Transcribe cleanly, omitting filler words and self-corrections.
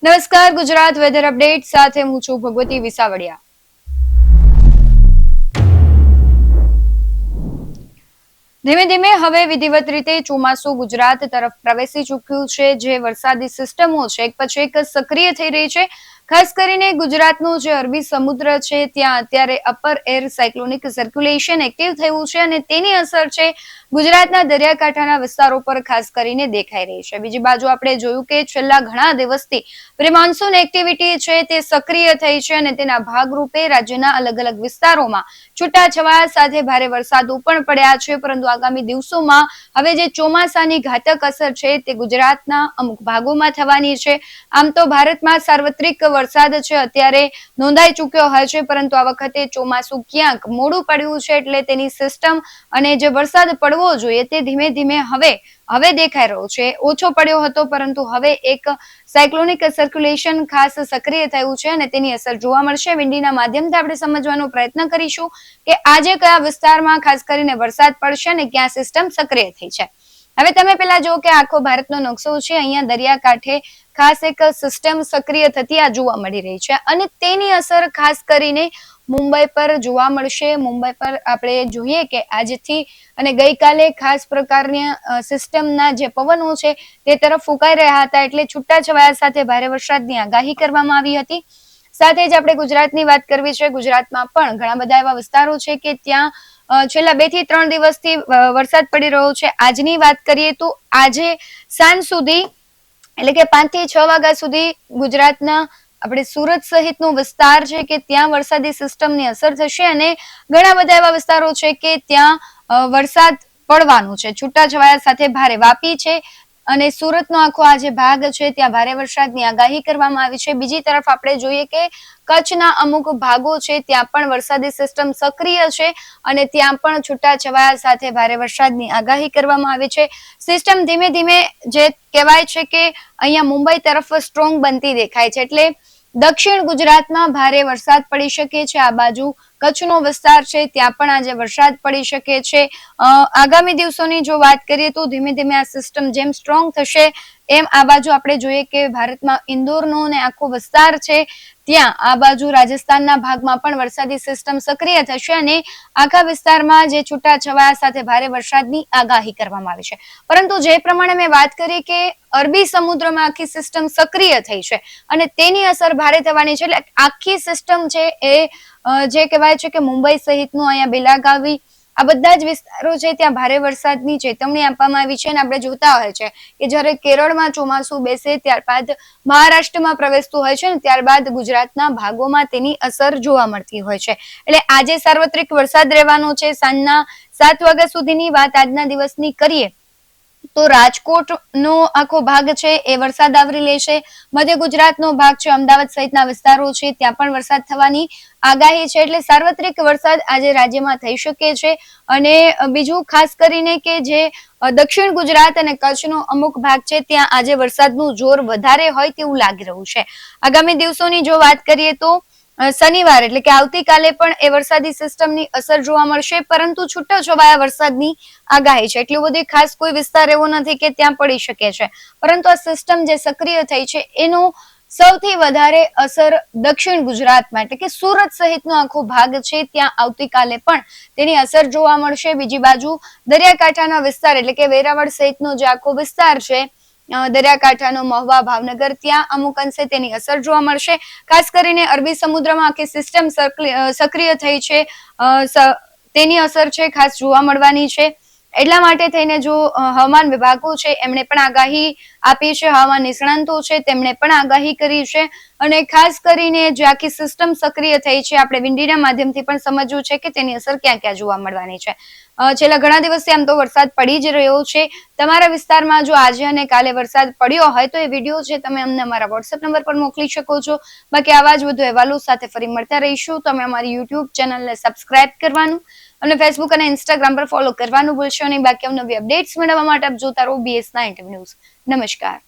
નમસ્કાર, Gujarat weather update સાથે હું છું ભગવતી વિસાવડિયા। ધીમે ધીમે હવે વિધિવત રીતે ચોમાસું ગુજરાત તરફ પ્રવેશી ચૂક્યું છે। જે વરસાદી સિસ્ટમો છે એક પછી એક સક્રિય થઈ રહી છે। ખાસ કરીને ગુજરાતનું જે અરબી સમુદ્ર છે ત્યાં અત્યારે upper air cyclonic circulation active થયું છે અને તેની અસર છે ગુજરાતના દરિયાકાંઠાના વિસ્તારો પર ખાસ કરીને દેખાઈ રહી છે। બીજી બાજુ આપણે જોયું કે છેલ્લા ઘણા દિવસથી પ્રી મોન્સૂન એક્ટિવિટી છે તે સક્રિય થઈ છે અને તેના ભાગરૂપે રાજ્યના અલગ અલગ વિસ્તારોમાં છૂટાછવાયા સાથે ભારે વરસાદો પણ પડ્યા છે। પરંતુ આગામી દિવસોમાં હવે જે ચોમાસાની ઘાતક અસર છે તે ગુજરાતના અમુક ભાગોમાં થવાની છે। આમ તો ભારતમાં સાર્વત્રિક વરસાદ છે અત્યારે નોંધાઈ ચૂક્યો હોય છે, પરંતુ આ વખતે ચોમાસું ક્યાંક મોડું પડ્યું છે એટલે તેની સિસ્ટમ અને જે વરસાદ પડવો જોઈએ તે ધીમે ધીમે હવે દેખાઈ રહ્યો છે। ઓછો પડ્યો હતો પરંતુ હવે એક સાયક્લોનિક સર્ક્યુલેશન ખાસ સક્રિય થયું છે અને તેની અસર જોવા મળશે। વિંડીના માધ્યમથી આપણે સમજવાનો પ્રયત્ન કરીશું કે આજે કયા વિસ્તારમાં ખાસ કરીને વરસાદ પડશે અને ક્યાં સિસ્ટમ સક્રિય થઈ છે। હવે તમે પેલા જો કે આખો ભારતનો નકશો છે, અહીંયા દરિયાકાંઠે ખાસ એક સિસ્ટમ સક્રિય થતી આ જોવા મળી રહી છે અને તેની અસર ખાસ કરીને મુંબઈ પર જોવા મળશે। મુંબઈ પર આપણે જોઈએ કે આજથી અને ગઈકાલે ખાસ પ્રકારની સિસ્ટમના જે પવનો છે તે તરફ ફૂંકાઈ રહ્યા હતા એટલે છૂટાછવાયા સાથે ભારે વરસાદની આગાહી કરવામાં આવી હતી। સાથે જ આપણે ગુજરાતની વાત કરવી છે। ગુજરાતમાં પણ ઘણા બધા એવા વિસ્તારો છે કે ત્યાં છેલ્લા 2 થી 3 દિવસથી વરસાદ પડી રહ્યો છે। આજની વાત કરીએ તો આજે સાંજ સુધી એટલે કે 5 થી 6 વાગ્યા સુધી ગુજરાતના આપણે સુરત સહિતનો વિસ્તાર છે કે ત્યાં વરસાદી સિસ્ટમની અસર થશે અને ઘણા બધા એવા વિસ્તારો છે કે ત્યાં વરસાદ પડવાનો છે છૂટાછવાયા સાથે ભારે। વાપી છે અને સુરતનો આખો આ જે ભાગ છે ત્યાં ભારે વરસાદની આગાહી કરવામાં આવી છે। બીજી તરફ આપણે જોઈએ કે કચ્છના અમુક ભાગો છે ત્યાં પણ વરસાદી સિસ્ટમ સક્રિય છે અને ત્યાં પણ છૂટાછવાયા સાથે ભારે વરસાદની આગાહી કરવામાં આવી છે। સિસ્ટમ ધીમે ધીમે જે કહેવાય છે કે અહીંયા મુંબઈ તરફ સ્ટ્રોંગ બનતી દેખાય છે એટલે દક્ષિણ ગુજરાતમાં ભારે વરસાદ પડી શકે છે। આ બાજુ કચ્છનો વિસ્તાર છે ત્યાં પણ આજે વરસાદ પડી શકે છે। આગામી દિવસોની જો વાત કરીએ તો ધીમે ધીમે આ સિસ્ટમ જેમ સ્ટ્રોંગ થશે એમ આ બાજુ આપણે જોઈએ કે ભારતમાં ઇન્દોરનો ને આખો વિસ્તાર છે ત્યાં આ બાજુ રાજસ્થાનના ભાગમાં પણ વરસાદી સિસ્ટમ સક્રિય થશે અને આખા વિસ્તારમાં જે છૂટાછવાયા સાથે ભારે વરસાદની આગાહી કરવામાં આવી છે। પરંતુ જે પ્રમાણે મેં વાત કરી કે અરબી સમુદ્રમાં આખી સિસ્ટમ સક્રિય થઈ છે અને તેની અસર ભારે થવાની છે એટલે આખી સિસ્ટમ છે એ જે કહેવાય છે કે મુંબઈ સહિતનું અહીંયા બેલાગાવી આ બધા જ વિસ્તારો છે ત્યાં ભારે વરસાદની ચેતવણી આપવામાં આવી છે અને આપણે જોતા હોય છે કે જ્યારે કેરળમાં ચોમાસું બેસે ત્યારબાદ મહારાષ્ટ્રમાં પ્રવેશતું હોય છે ને ત્યારબાદ ગુજરાતના ભાગોમાં તેની અસર જોવા મળતી હોય છે। એટલે આજે સાર્વત્રિક વરસાદ રહેવાનો છે। સાંજના 7 વાગ્યા સુધીની વાત આજના દિવસની કરીએ તો રાજકોટનો આખો ભાગ છે એ વરસાદ આવરી લેશે। મધ્ય ગુજરાતનો ભાગ છે, અમદાવાદ સહિતના વિસ્તારો છે ત્યાં પણ વરસાદ થવાની આગાહી છે એટલે સાર્વત્રિક વરસાદ આજે રાજ્યમાં થઈ શકે છે। અને બીજું ખાસ કરીને કે જે દક્ષિણ ગુજરાત અને કચ્છનો અમુક ભાગ છે ત્યાં આજે વરસાદનું જોર વધારે હોય તેવું લાગી રહ્યું છે। આગામી દિવસોની જો વાત કરીએ તો શનિવાર એટલે કે આવતીકાલે પણ એ વરસાદી સિસ્ટમની અસર જોવા મળશે, પરંતુ છૂટાછવાયા વરસાદની આગાહી છે। એટલું બધું ખાસ કોઈ વિસ્તાર એવો નથી કે ત્યાં પડી શકે છે, પરંતુ આ સિસ્ટમ જે સક્રિય થઈ છે એનું સૌથી વધારે અસર દક્ષિણ ગુજરાતમાં એટલે કે સુરત સહિતનો આખો ભાગ છે ત્યાં આવતીકાલે પણ તેની અસર જોવા મળશે। બીજી બાજુ દરિયાકાંઠાના વિસ્તાર એટલે કે વેરાવળ સહિતનો જે આખો વિસ્તાર છે દરિયાકાંઠાનો મહુવા, ભાવનગર ત્યાં અમુક અંશે તેની અસર જોવા મળશે। ખાસ કરીને અરબી સમુદ્રમાં આખી સિસ્ટમ સક્રિય થઈ છે તેની અસર છે ખાસ જોવા મળવાની છે। એટલા માટે થઈને જો હવામાન વિભાગો છે એમણે પણ આગાહી આપી છે, હવામાન નિષ્ણાંતો છે તેમણે પણ આગાહી કરી છે અને ખાસ કરીને જે આખી સિસ્ટમ સક્રિય થઈ છે આપણે વિંડીના માધ્યમથી પણ સમજવું છે કે તેની અસર ક્યાં ક્યાં જોવા મળવાની છે। છેલ્લા ઘણા દિવસથી આમ તો વરસાદ પડી જ રહ્યો છે। તમારા વિસ્તારમાં જો આજે અને કાલે વરસાદ પડ્યો હોય તો એ વિડીયો છે તમે અમને અમારા વોટ્સએપ નંબર પર મોકલી શકો છો। બાકી આવા જ વધુ અહેવાલો સાથે ફરી મળતા રહીશું। તમે અમારી યુટ્યુબ ચેનલને સબસ્ક્રાઇબ કરવાનું અને ફેસબુક અને ઇન્સ્ટાગ્રામ પર ફોલો કરવાનું ભૂલશો નહીં। બાકી નવી અપડેટ્સ મેળવવા માટે આપ જોતા રહો BS9 ન્યૂઝ। નમસ્કાર।